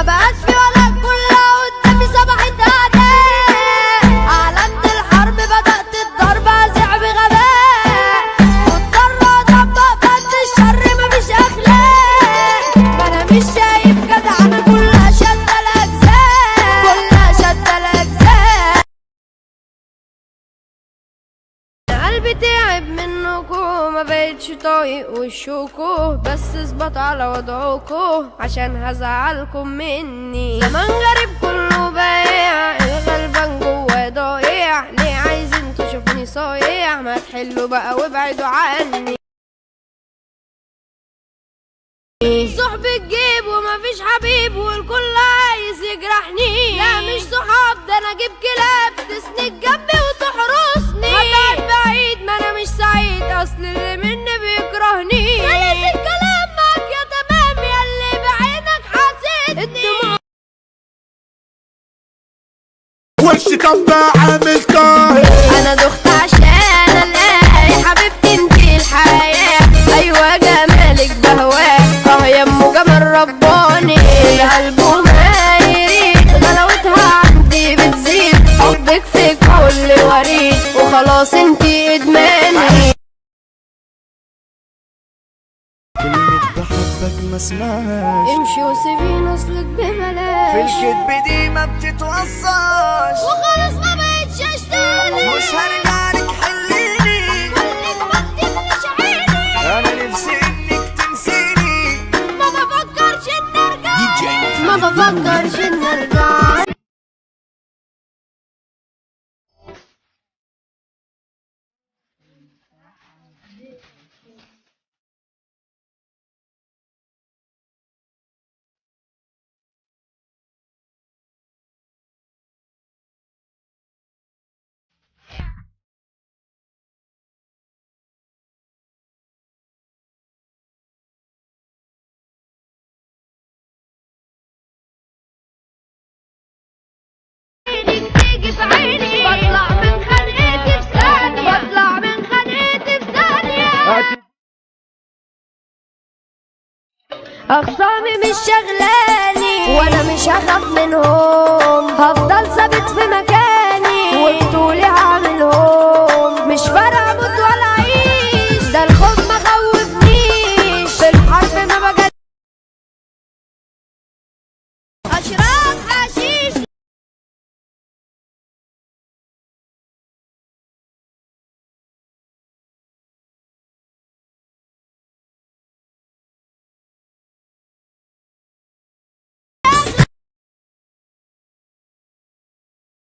ما بقاش في ولا كلها قدامي صبحت أعداء. أعلنت الحرب بدأت الضرب أذيع بغباء، مضطر أطبق بند الشر مفيش أخلاق. ما أنا مش شايف جدعنة كلها شادة الأجزاء، كلها شادة الأجزاء. قلبي تعب منكو ما بقتش طايق وشوكو، بس اثبت على وضعكو عشان هزعلكم مني. زمان غريب كله بايع، الغلبان جوا ضايع. ليه عايزين تشوفوني صايع؟ ما تحلوا بقى وابعدوا عني. صحب تجيب ومفيش حبيب والكل عايز يجرحني. لا مش صحاب ده انا اجيب كلاب تسند جنبي وتحرسني. هبعد بعيد ما انا مش سعيد، اصل اللي مني بيكرهني. خلص الكلام معاك يا تمام ياللي بعينك حاسدني. وش طبع عامل طاهر، انا دخت عشان الاقي حبيبتي انتي الحياة. ايوه جمالك بهواه يا ام جمال رباني. القلب ما يريد غلاوتها عندي بتزيد، حبك في كل وريد وخلاص انتي ادماني. كلمة بحبك ما اسمعهاش، امشي وسيبيني اصلك ببلاش. في الكدب دي ما بتتوصاش، وخلاص ما بقتش اشتاني. مش هرجع لك حليني، كلك ما بتمليش عيني. انا نفسي انك تنسيني. ما بفكرش اني ارجع، ما بفكرش اني ارجع. بطلع من خنقتي في ثانية، بطلع من خنقتي في ثانية. أخصامي مش شغلاني وأنا مش هخاف منهم، هفضل